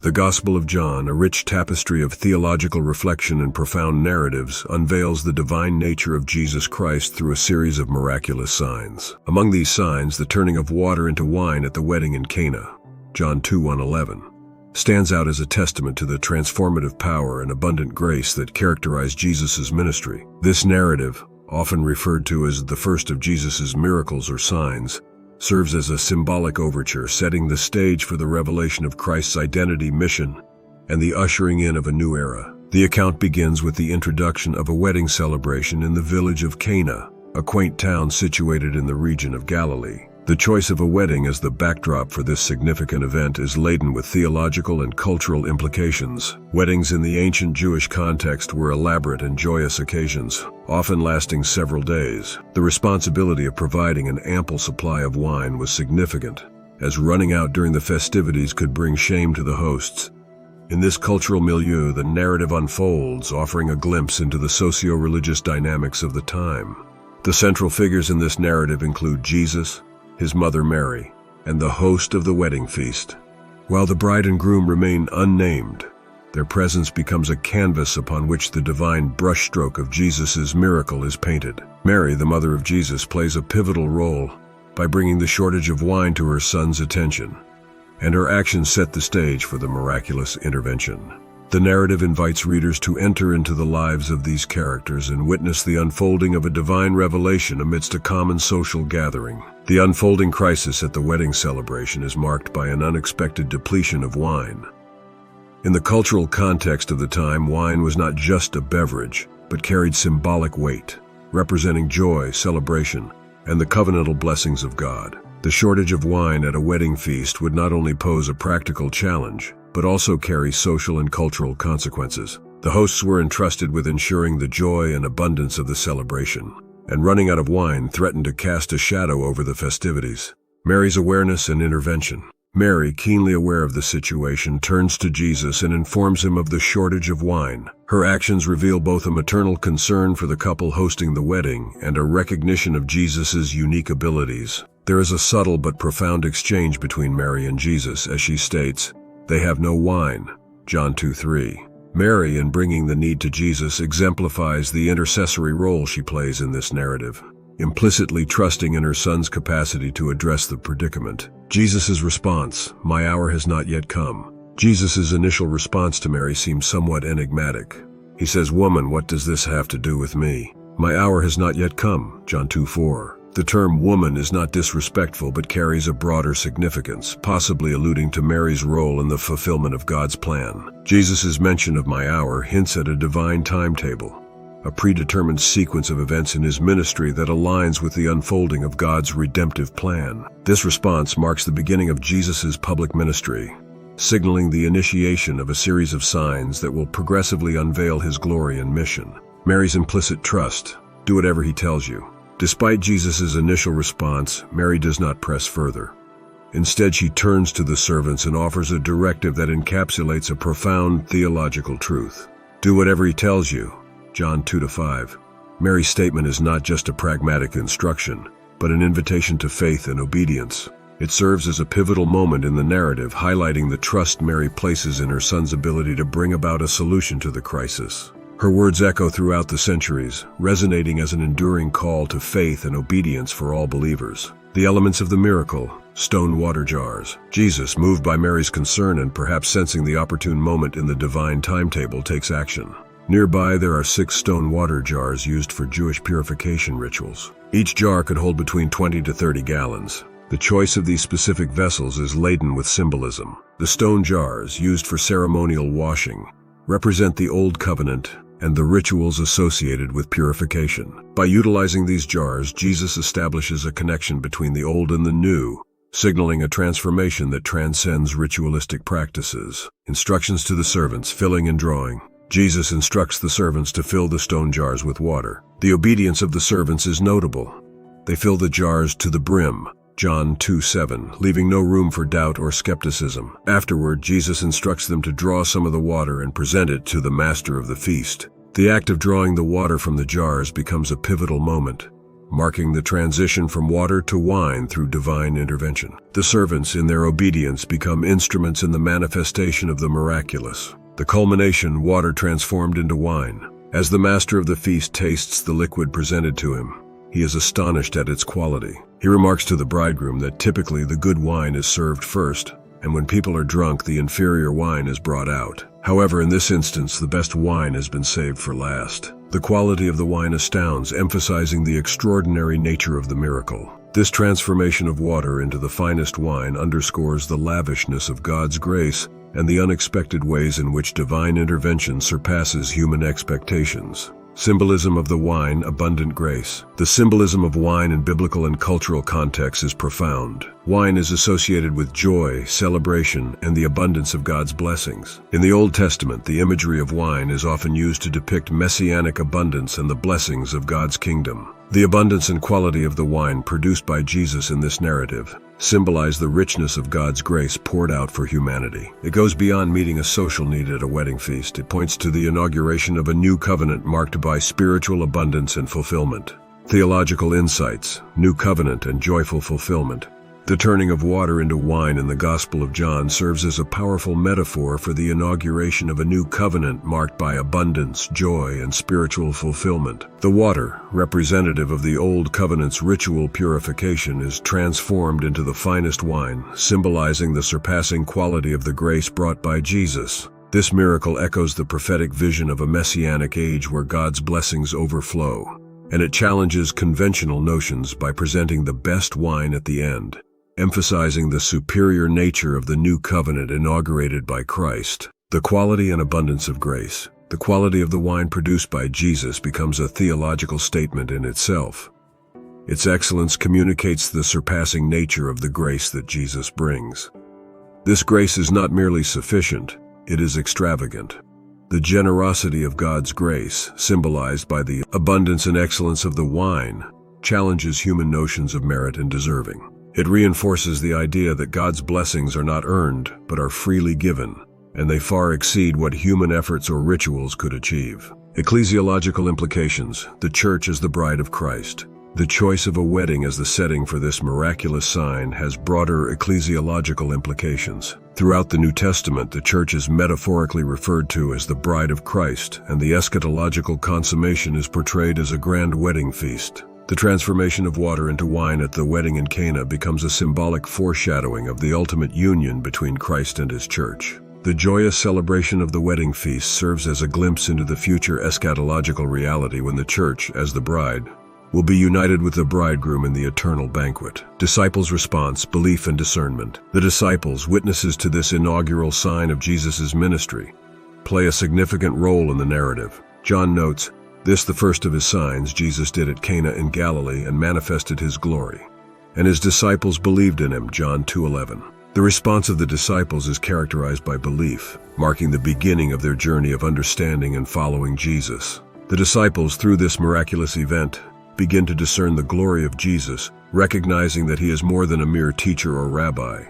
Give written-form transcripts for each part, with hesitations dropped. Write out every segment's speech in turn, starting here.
The Gospel of John, a rich tapestry of theological reflection and profound narratives, unveils the divine nature of Jesus Christ through a series of miraculous signs. Among these signs, the turning of water into wine at the wedding in Cana, John 2:1-11, stands out as a testament to the transformative power and abundant grace that characterized Jesus' ministry. This narrative, often referred to as the first of Jesus' miracles or signs, serves as a symbolic overture, setting the stage for the revelation of Christ's identity, mission, and the ushering in of a new era. The account begins with the introduction of a wedding celebration in the village of Cana, a quaint town situated in the region of Galilee. The choice of a wedding as the backdrop for this significant event is laden with theological and cultural implications. Weddings in the ancient Jewish context were elaborate and joyous occasions, often lasting several days. The responsibility of providing an ample supply of wine was significant, as running out during the festivities could bring shame to the hosts. In this cultural milieu, the narrative unfolds, offering a glimpse into the socio-religious dynamics of the time. The central figures in this narrative include Jesus, his mother Mary, and the host of the wedding feast. While the bride and groom remain unnamed, their presence becomes a canvas upon which the divine brushstroke of Jesus' miracle is painted. Mary, the mother of Jesus, plays a pivotal role by bringing the shortage of wine to her son's attention, and her actions set the stage for the miraculous intervention. The narrative invites readers to enter into the lives of these characters and witness the unfolding of a divine revelation amidst a common social gathering. The unfolding crisis at the wedding celebration is marked by an unexpected depletion of wine. In the cultural context of the time, wine was not just a beverage, but carried symbolic weight, representing joy, celebration, and the covenantal blessings of God. The shortage of wine at a wedding feast would not only pose a practical challenge, but also carry social and cultural consequences. The hosts were entrusted with ensuring the joy and abundance of the celebration, and running out of wine threatened to cast a shadow over the festivities. Mary's awareness and intervention. Mary, keenly aware of the situation, turns to Jesus and informs him of the shortage of wine. Her actions reveal both a maternal concern for the couple hosting the wedding and a recognition of Jesus' unique abilities. There is a subtle but profound exchange between Mary and Jesus as she states, "They have no wine," John 2:3. Mary, in bringing the need to Jesus, exemplifies the intercessory role she plays in this narrative, implicitly trusting in her son's capacity to address the predicament. Jesus' response, "My hour has not yet come." Jesus' initial response to Mary seems somewhat enigmatic. He says, "Woman, what does this have to do with me? My hour has not yet come," John 2:4. The term woman is not disrespectful but carries a broader significance, possibly alluding to Mary's role in the fulfillment of God's plan. Jesus' mention of "my hour" hints at a divine timetable, a predetermined sequence of events in his ministry that aligns with the unfolding of God's redemptive plan. This response marks the beginning of Jesus' public ministry, signaling the initiation of a series of signs that will progressively unveil his glory and mission. Mary's implicit trust, "Do whatever he tells you." Despite Jesus' initial response, Mary does not press further. Instead, she turns to the servants and offers a directive that encapsulates a profound theological truth. "Do whatever he tells you," John 2-5. Mary's statement is not just a pragmatic instruction, but an invitation to faith and obedience. It serves as a pivotal moment in the narrative, highlighting the trust Mary places in her son's ability to bring about a solution to the crisis. Her words echo throughout the centuries, resonating as an enduring call to faith and obedience for all believers. The elements of the miracle, stone water jars. Jesus, moved by Mary's concern and perhaps sensing the opportune moment in the divine timetable, takes action. Nearby, there are 6 stone water jars used for Jewish purification rituals. Each jar could hold between 20 to 30 gallons. The choice of these specific vessels is laden with symbolism. The stone jars, used for ceremonial washing, represent the Old Covenant and the rituals associated with purification. By utilizing these jars, Jesus establishes a connection between the old and the new, signaling a transformation that transcends ritualistic practices. Instructions to the servants, filling and drawing. Jesus instructs the servants to fill the stone jars with water. The obedience of the servants is notable. They fill the jars to the brim, John 2:7, leaving no room for doubt or skepticism. Afterward, Jesus instructs them to draw some of the water and present it to the master of the feast. The act of drawing the water from the jars becomes a pivotal moment, marking the transition from water to wine through divine intervention. The servants, in their obedience, become instruments in the manifestation of the miraculous. The culmination, water transformed into wine. As the master of the feast tastes the liquid presented to him, he is astonished at its quality. He remarks to the bridegroom that typically the good wine is served first, and when people are drunk, the inferior wine is brought out. However, in this instance, the best wine has been saved for last. The quality of the wine astounds, emphasizing the extraordinary nature of the miracle. This transformation of water into the finest wine underscores the lavishness of God's grace and the unexpected ways in which divine intervention surpasses human expectations. Symbolism of the wine, abundant grace. The symbolism of wine in biblical and cultural contexts is profound. Wine is associated with joy, celebration, and the abundance of God's blessings. In the Old Testament, the imagery of wine is often used to depict messianic abundance and the blessings of God's kingdom. The abundance and quality of the wine produced by Jesus in this narrative symbolize the richness of God's grace poured out for humanity. It goes beyond meeting a social need at a wedding feast. It points to the inauguration of a new covenant marked by spiritual abundance and fulfillment. Theological insights, new covenant and joyful fulfillment. The turning of water into wine in the Gospel of John serves as a powerful metaphor for the inauguration of a new covenant marked by abundance, joy, and spiritual fulfillment. The water, representative of the Old Covenant's ritual purification, is transformed into the finest wine, symbolizing the surpassing quality of the grace brought by Jesus. This miracle echoes the prophetic vision of a messianic age where God's blessings overflow, and it challenges conventional notions by presenting the best wine at the end, emphasizing the superior nature of the new covenant inaugurated by Christ. The quality and abundance of grace. The quality of the wine produced by Jesus becomes a theological statement in itself. Its excellence communicates the surpassing nature of the grace that Jesus brings. This grace is not merely sufficient, it is extravagant. The generosity of God's grace, symbolized by the abundance and excellence of the wine, challenges human notions of merit and deserving. It reinforces the idea that God's blessings are not earned, but are freely given, and they far exceed what human efforts or rituals could achieve. Ecclesiological implications. The church as the bride of Christ. The choice of a wedding as the setting for this miraculous sign has broader ecclesiological implications. Throughout the New Testament, the church is metaphorically referred to as the bride of Christ, and the eschatological consummation is portrayed as a grand wedding feast. The transformation of water into wine at the wedding in Cana becomes a symbolic foreshadowing of the ultimate union between Christ and his church. The joyous celebration of the wedding feast serves as a glimpse into the future eschatological reality when the church, as the bride, will be united with the bridegroom in the eternal banquet. Disciples' response, belief and discernment. The disciples, witnesses to this inaugural sign of Jesus' ministry, play a significant role in the narrative. John notes, "This, the first of his signs, Jesus did at Cana in Galilee and manifested his glory. And his disciples believed in him," John 2:11. The response of the disciples is characterized by belief, marking the beginning of their journey of understanding and following Jesus. The disciples, through this miraculous event, begin to discern the glory of Jesus, recognizing that he is more than a mere teacher or rabbi.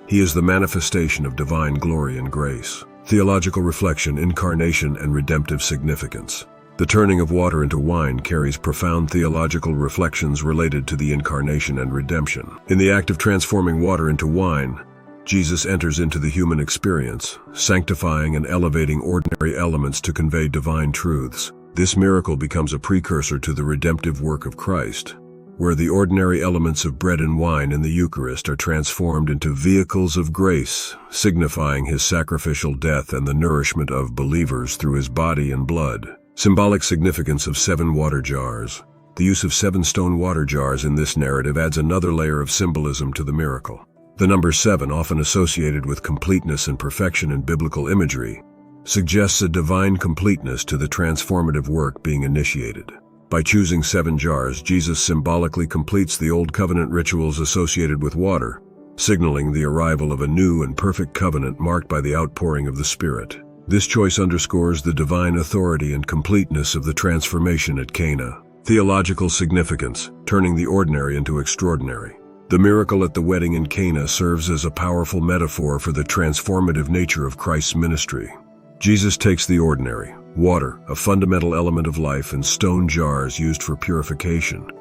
He is the manifestation of divine glory and grace. Theological reflection, incarnation, and redemptive significance. The turning of water into wine carries profound theological reflections related to the incarnation and redemption. In the act of transforming water into wine, Jesus enters into the human experience, sanctifying and elevating ordinary elements to convey divine truths. This miracle becomes a precursor to the redemptive work of Christ, where the ordinary elements of bread and wine in the Eucharist are transformed into vehicles of grace, signifying his sacrificial death and the nourishment of believers through his body and blood. Symbolic significance of 7 water jars. The use of 7 stone water jars in this narrative adds another layer of symbolism to the miracle. The number 7, often associated with completeness and perfection in biblical imagery, suggests a divine completeness to the transformative work being initiated. By choosing 7 jars, Jesus symbolically completes the Old Covenant rituals associated with water, signaling the arrival of a new and perfect covenant marked by the outpouring of the Spirit. This choice underscores the divine authority and completeness of the transformation at Cana. Theological significance, turning the ordinary into extraordinary. The miracle at the wedding in Cana serves as a powerful metaphor for the transformative nature of Christ's ministry. Jesus takes the ordinary, water, a fundamental element of life, and stone jars used for purification,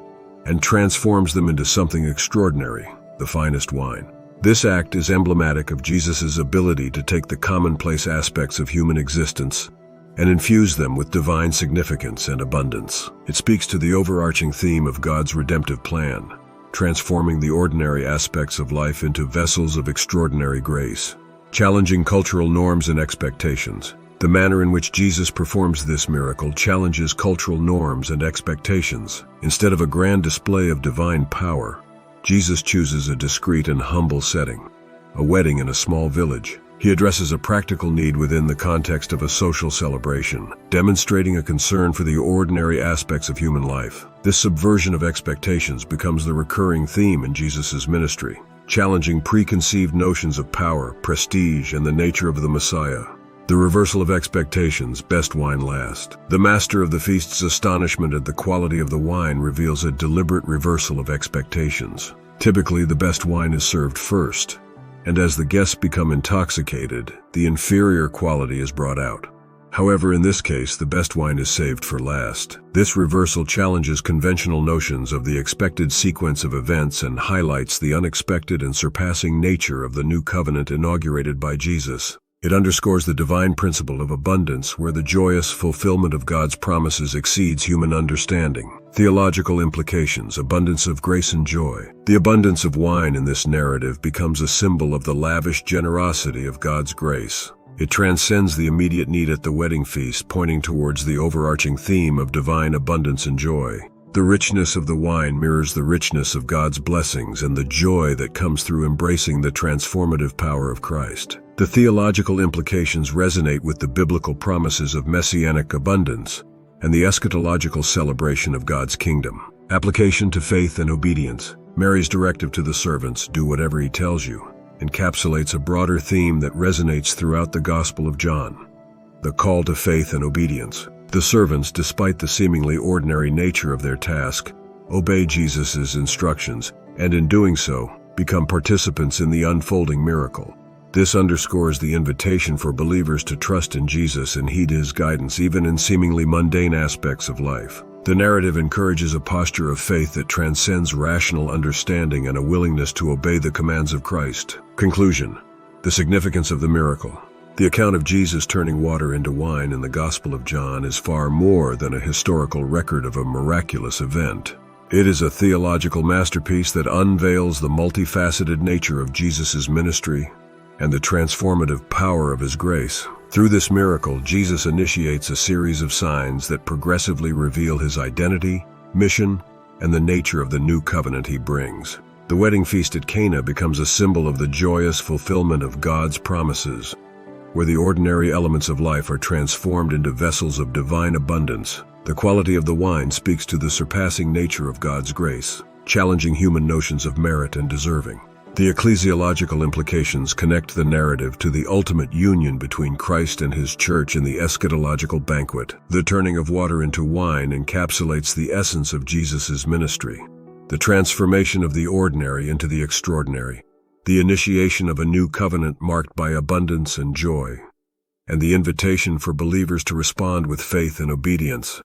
and transforms them into something extraordinary, the finest wine. This act is emblematic of Jesus' ability to take the commonplace aspects of human existence and infuse them with divine significance and abundance. It speaks to the overarching theme of God's redemptive plan, transforming the ordinary aspects of life into vessels of extraordinary grace, challenging cultural norms and expectations. The manner in which Jesus performs this miracle challenges cultural norms and expectations. Instead of a grand display of divine power, Jesus chooses a discreet and humble setting, a wedding in a small village. He addresses a practical need within the context of a social celebration, demonstrating a concern for the ordinary aspects of human life. This subversion of expectations becomes the recurring theme in Jesus' ministry, challenging preconceived notions of power, prestige, and the nature of the Messiah. The reversal of expectations, best wine last. The master of the feast's astonishment at the quality of the wine reveals a deliberate reversal of expectations. Typically, the best wine is served first, and as the guests become intoxicated, the inferior quality is brought out. However, in this case, the best wine is saved for last. This reversal challenges conventional notions of the expected sequence of events and highlights the unexpected and surpassing nature of the new covenant inaugurated by Jesus. It underscores the divine principle of abundance, where the joyous fulfillment of God's promises exceeds human understanding. Theological implications, abundance of grace and joy. The abundance of wine in this narrative becomes a symbol of the lavish generosity of God's grace. It transcends the immediate need at the wedding feast, pointing towards the overarching theme of divine abundance and joy. The richness of the wine mirrors the richness of God's blessings and the joy that comes through embracing the transformative power of Christ. The theological implications resonate with the biblical promises of messianic abundance and the eschatological celebration of God's kingdom. Application to faith and obedience. Mary's directive to the servants, "Do whatever he tells you," encapsulates a broader theme that resonates throughout the Gospel of John. The call to faith and obedience. The servants, despite the seemingly ordinary nature of their task, obey Jesus' instructions, and in doing so, become participants in the unfolding miracle. This underscores the invitation for believers to trust in Jesus and heed his guidance even in seemingly mundane aspects of life. The narrative encourages a posture of faith that transcends rational understanding and a willingness to obey the commands of Christ. Conclusion. The significance of the miracle. The account of Jesus turning water into wine in the Gospel of John is far more than a historical record of a miraculous event. It is a theological masterpiece that unveils the multifaceted nature of Jesus' ministry and the transformative power of his grace. Through this miracle, Jesus initiates a series of signs that progressively reveal his identity, mission, and the nature of the new covenant he brings. The wedding feast at Cana becomes a symbol of the joyous fulfillment of God's promises, where the ordinary elements of life are transformed into vessels of divine abundance. The quality of the wine speaks to the surpassing nature of God's grace, challenging human notions of merit and deserving. The ecclesiological implications connect the narrative to the ultimate union between Christ and his church in the eschatological banquet. The turning of water into wine encapsulates the essence of Jesus' ministry, the transformation of the ordinary into the extraordinary, the initiation of a new covenant marked by abundance and joy, and the invitation for believers to respond with faith and obedience.